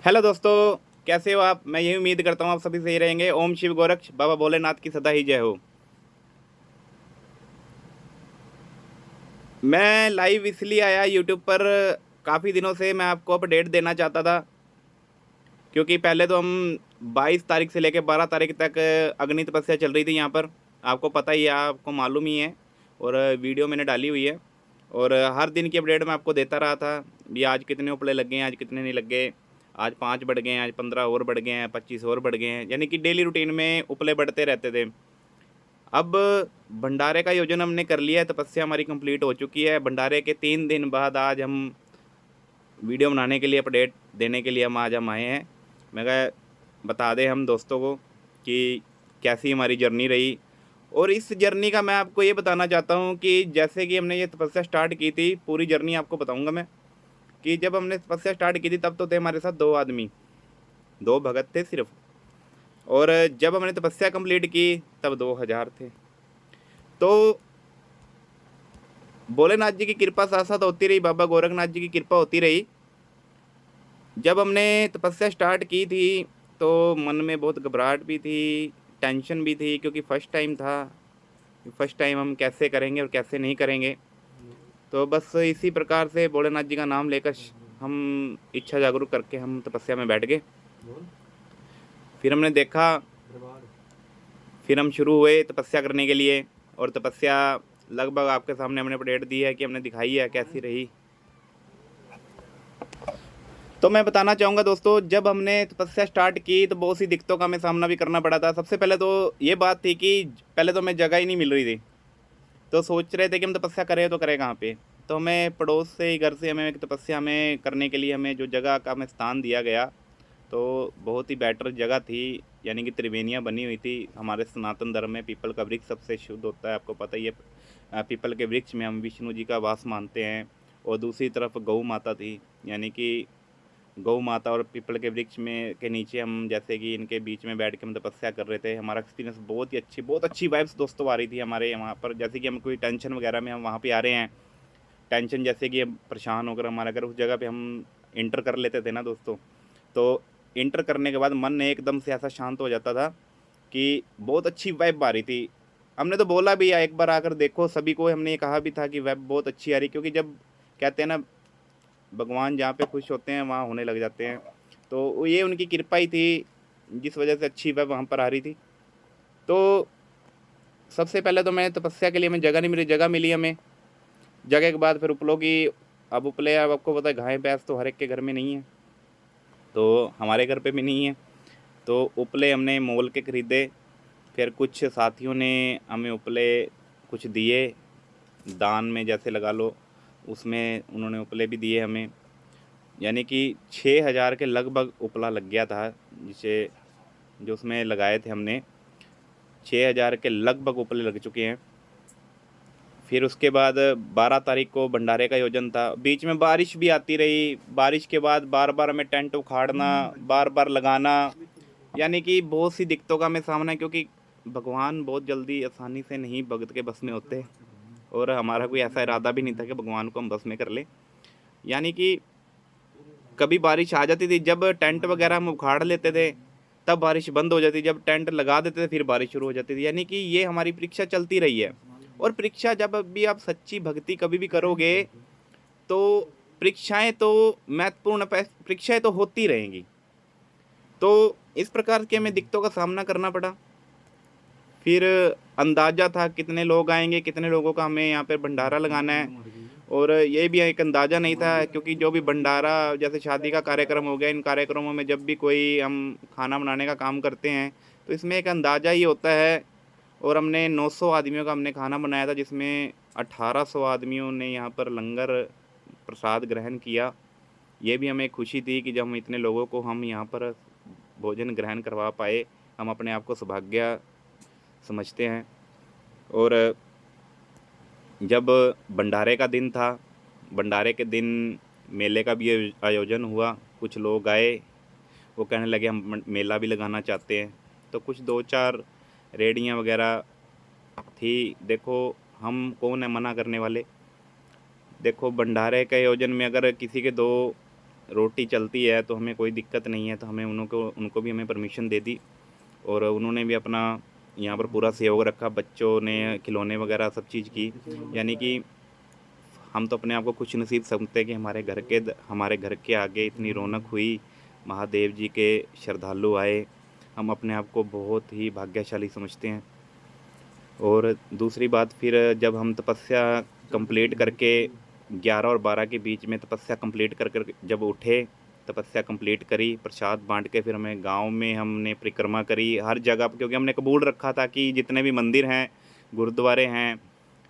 Hello दोस्तों, कैसे हो आप। मैं यही उम्मीद करता हूँ आप सभी सही रहेंगे। ओम शिव गोरक्ष बाबा भोलेनाथ की सदा ही जय हो। मैं लाइव इसलिए आया यूट्यूब पर, काफ़ी दिनों से मैं आपको अपडेट देना चाहता था, क्योंकि पहले तो हम 22 तारीख से लेकर 12 तारीख तक अग्नि तपस्या चल रही थी यहाँ पर। आपको पता ही है, आपको मालूम ही है, और वीडियो मैंने डाली हुई है। और हर दिन की अपडेट मैं आपको देता रहा था। ये आज कितने उपले लग गए हैं, आज कितने नहीं लग गए, आज 5 बढ़ गए हैं, आज 15 और बढ़ गए हैं, 25 और बढ़ गए हैं, यानी कि डेली रूटीन में उपले बढ़ते रहते थे। अब भंडारे का आयोजन हमने कर लिया है, तपस्या हमारी कंप्लीट हो चुकी है। भंडारे के 3 दिन बाद आज हम वीडियो बनाने के लिए, अपडेट देने के लिए हम आए हैं। मैं कहा बता दें हम दोस्तों को कि कैसी हमारी जर्नी रही। और इस जर्नी का मैं आपको ये बताना चाहता हूँ कि जैसे कि हमने ये तपस्या स्टार्ट की थी, पूरी जर्नी आपको बताऊँगा मैं। कि जब हमने तपस्या स्टार्ट की थी तब तो थे हमारे साथ 2 आदमी, 2 भगत थे सिर्फ। और जब हमने तपस्या कंप्लीट की तब 2000 थे। तो भोलेनाथ जी की कृपा साथ साथ होती रही, बाबा गोरखनाथ जी की कृपा होती रही। जब हमने तपस्या स्टार्ट की थी तो मन में बहुत घबराहट भी थी, टेंशन भी थी, क्योंकि फर्स्ट टाइम था। फर्स्ट टाइम हम कैसे करेंगे और कैसे नहीं करेंगे। तो बस इसी प्रकार से भोलेनाथ जी का नाम लेकर हम इच्छा जागरूक करके हम तपस्या में बैठ गए। फिर हमने देखा, फिर हम शुरू हुए तपस्या करने के लिए। और तपस्या लगभग आपके सामने हमने अपडेट दी है कि हमने दिखाई है कैसी रही। तो मैं बताना चाहूँगा दोस्तों, जब हमने तपस्या स्टार्ट की तो बहुत सी दिक्कतों का हमें सामना भी करना पड़ा था। सबसे पहले तो ये बात थी कि पहले तो हमें जगह ही नहीं मिल रही थी। तो सोच रहे थे कि हम तपस्या करें तो करें कहाँ पे। तो हमें पड़ोस से ही, घर से हमें एक तपस्या में करने के लिए हमें जो जगह का हमें स्थान दिया गया, तो बहुत ही बेटर जगह थी। यानी कि त्रिवेणियाँ बनी हुई थी। हमारे सनातन धर्म में पीपल का वृक्ष सबसे शुद्ध होता है, आपको पता ही है। पीपल के वृक्ष में हम विष्णु जी का वास मानते हैं। और दूसरी तरफ गौ माता थी, यानी कि गौ माता और पीपल के वृक्ष में के नीचे हम, जैसे कि इनके बीच में बैठ के हम तपस्या कर रहे थे। हमारा एक्सपीरियंस बहुत अच्छी वाइब्स दोस्तों आ रही थी हमारे वहाँ पर। जैसे कि हम कोई टेंशन वगैरह में हम वहाँ पे आ रहे हैं, टेंशन जैसे कि हम परेशान होकर हमारा, अगर उस जगह पे हम इंटर कर लेते थे ना दोस्तों, तो इंटर करने के बाद मन एकदम से ऐसा शांत हो जाता था कि बहुत अच्छी वाइब आ रही थी। हमने तो बोला भी, एक बार आकर देखो, सभी को हमने ये कहा भी था कि वाइब बहुत अच्छी आ रही, क्योंकि जब कहते हैं ना, भगवान जहाँ पे खुश होते हैं वहाँ होने लग जाते हैं। तो ये उनकी कृपा ही थी, जिस वजह से अच्छी वाइब वहाँ पर आ रही थी। तो सबसे पहले तो मैं तपस्या के लिए, हमें जगह नहीं मिली, जगह मिली हमें। जगह के बाद फिर उपलों की, अब उपले, अब आपको पता है गाय भैंस तो हर एक के घर में नहीं है, तो हमारे घर पे भी नहीं है। तो उपले हमने मोल के ख़रीदे। फिर कुछ साथियों ने हमें उपले कुछ दिए दान में, जैसे लगा लो, उसमें उन्होंने उपले भी दिए हमें। यानी कि 6000 के लगभग उपला लग गया था, जिसे जो उसमें लगाए थे हमने। 6000 के लगभग उपले लग चुके हैं। फिर उसके बाद 12 तारीख को भंडारे का आयोजन था। बीच में बारिश भी आती रही। बारिश के बाद बार बार हमें टेंट उखाड़ना, बार बार लगाना, यानी कि बहुत सी दिक्कतों का हमें सामना है, क्योंकि भगवान बहुत जल्दी आसानी से नहीं भगत के बस में होते। और हमारा कोई ऐसा इरादा भी नहीं था कि भगवान को हम बस में कर लें। यानी कि कभी बारिश आ जाती थी, जब टेंट वगैरह हम उखाड़ लेते थे तब बारिश बंद हो जाती, जब टेंट लगा देते थे फिर बारिश शुरू हो जाती थी। यानी कि ये हमारी परीक्षा चलती रही है। और परीक्षा, जब भी आप सच्ची भक्ति कभी भी करोगे, तो परीक्षाएं तो महत्वपूर्ण, परीक्षाएं तो होती रहेंगी। तो इस प्रकार के हमें दिक्कतों का सामना करना पड़ा। फिर अंदाज़ा था कितने लोग आएंगे, कितने लोगों का हमें यहाँ पे भंडारा लगाना है। और ये भी एक अंदाज़ा नहीं था, क्योंकि जो भी भंडारा, जैसे शादी का कार्यक्रम हो गया, इन कार्यक्रमों में जब भी कोई हम खाना बनाने का काम करते हैं तो इसमें एक अंदाज़ा ही होता है। और हमने 900 आदमियों का हमने खाना बनाया था, जिसमें 1800 आदमियों ने यहाँ पर लंगर प्रसाद ग्रहण किया। ये भी हमें खुशी थी कि जब हम इतने लोगों को हम यहाँ पर भोजन ग्रहण करवा पाए, हम अपने आप को सौभाग्य समझते हैं। और जब भंडारे का दिन था, भंडारे के दिन मेले का भी आयोजन हुआ। कुछ लोग आए, वो कहने लगे हम मेला भी लगाना चाहते हैं। तो कुछ 2-4 रेहड़ियाँ वगैरह थी। देखो, हम कौन है मना करने वाले। देखो, भंडारे के आयोजन में अगर किसी के 2 रोटी चलती है तो हमें कोई दिक्कत नहीं है, तो हमें उनको भी हमें परमिशन दे दी और उन्होंने भी अपना यहाँ पर पूरा सहयोग रखा। बच्चों ने खिलौने वगैरह सब चीज़ की, यानी कि हम तो अपने आप को खुशनसीब समझते हैं कि हमारे घर के आगे इतनी रौनक हुई, महादेव जी के श्रद्धालु आए। हम अपने आप को बहुत ही भाग्यशाली समझते हैं। और दूसरी बात, फिर जब हम तपस्या कंप्लीट करके 11 और 12 के बीच में तपस्या कंप्लीट कर जब उठे, तपस्या कंप्लीट करी, प्रसाद बांट के फिर हमें गांव में हमने परिक्रमा करी हर जगह, क्योंकि हमने कबूल रखा था कि जितने भी मंदिर हैं, गुरुद्वारे हैं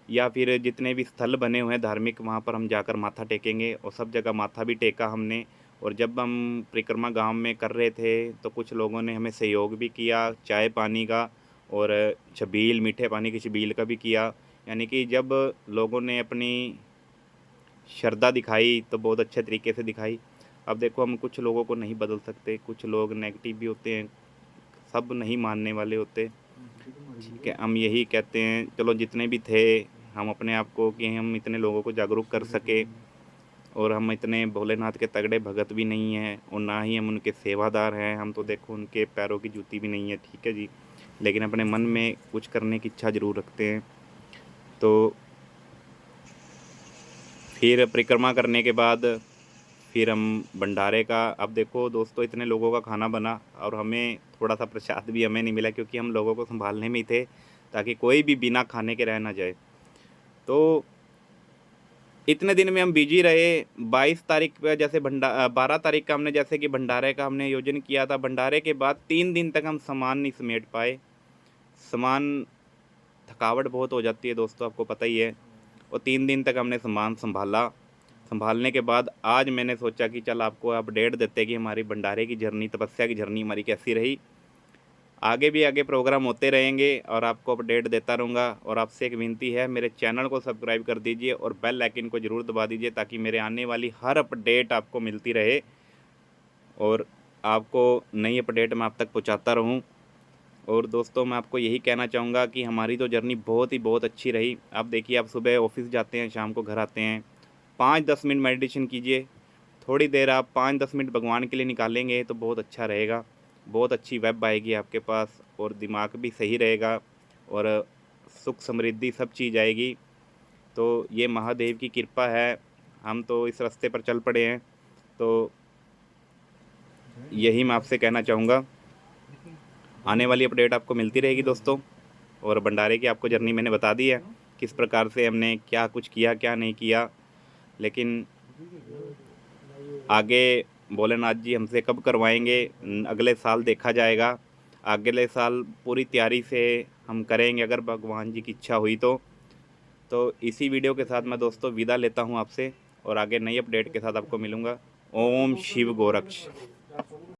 या फिर जितने भी स्थल बने हुए हैं धार्मिक, वहाँ पर हम जाकर माथा टेकेंगे। और सब जगह माथा भी टेका हमने। और जब हम परिक्रमा गांव में कर रहे थे तो कुछ लोगों ने हमें सहयोग भी किया, चाय पानी का और छबील, मीठे पानी की छबील का भी किया। यानी कि जब लोगों ने अपनी श्रद्धा दिखाई तो बहुत अच्छे तरीके से दिखाई। अब देखो, हम कुछ लोगों को नहीं बदल सकते, कुछ लोग नेगेटिव भी होते हैं, सब नहीं मानने वाले होते। ठीक है, हम यही कहते हैं, चलो जितने भी थे, हम अपने आप को कि हम इतने लोगों को जागरूक कर सके। और हम इतने भोलेनाथ के तगड़े भगत भी नहीं हैं और ना ही हम उनके सेवादार हैं। हम तो देखो उनके पैरों की जूती भी नहीं है, ठीक है जी, लेकिन अपने मन में कुछ करने की इच्छा ज़रूर रखते हैं। तो फिर परिक्रमा करने के बाद फिर हम भंडारे का, अब देखो दोस्तों, इतने लोगों का खाना बना और हमें थोड़ा सा प्रसाद भी हमें नहीं मिला, क्योंकि हम लोगों को संभालने में ही थे ताकि कोई भी बिना खाने के रह ना जाए। तो इतने दिन में हम बिजी रहे। 22 तारीख पे जैसे 12 तारीख का हमने जैसे कि भंडारे का हमने आयोजन किया था। भंडारे के बाद 3 दिन तक हम सामान नहीं समेट पाए। सामान, थकावट बहुत हो जाती है दोस्तों, आपको पता ही है। और 3 दिन तक हमने सामान संभाला। संभालने के बाद आज मैंने सोचा कि चल आपको अपडेट देते कि हमारी भंडारे की जर्नी, तपस्या की जर्नी हमारी कैसी रही। आगे भी आगे प्रोग्राम होते रहेंगे और आपको अपडेट देता रहूँगा। और आपसे एक विनती है, मेरे चैनल को सब्सक्राइब कर दीजिए और बेल आइकन को ज़रूर दबा दीजिए ताकि मेरे आने वाली हर अपडेट आपको मिलती रहे और आपको नई अपडेट मैं आप तक पहुँचाता रहूँ। और दोस्तों, मैं आपको यही कहना चाहूँगा कि हमारी तो जर्नी बहुत अच्छी रही। आप देखिए, आप सुबह ऑफिस जाते हैं, शाम को घर आते हैं, 5-10 मिनट मेडिटेशन कीजिए। थोड़ी देर आप 5-10 मिनट भगवान के लिए निकालेंगे तो बहुत अच्छा रहेगा। बहुत अच्छी वेब आएगी आपके पास और दिमाग भी सही रहेगा और सुख समृद्धि सब चीज़ आएगी। तो ये महादेव की कृपा है, हम तो इस रास्ते पर चल पड़े हैं। तो यही मैं आपसे कहना चाहूँगा। आने वाली अपडेट आपको मिलती रहेगी दोस्तों। और भंडारे की आपको जर्नी मैंने बता दी है, किस प्रकार से हमने क्या कुछ किया, क्या नहीं किया। लेकिन आगे भोलेनाथ जी हमसे कब करवाएंगे, अगले साल देखा जाएगा। अगले साल पूरी तैयारी से हम करेंगे अगर भगवान जी की इच्छा हुई तो इसी वीडियो के साथ मैं दोस्तों विदा लेता हूँ आपसे और आगे नई अपडेट के साथ आपको मिलूँगा। ओम शिव गोरक्ष।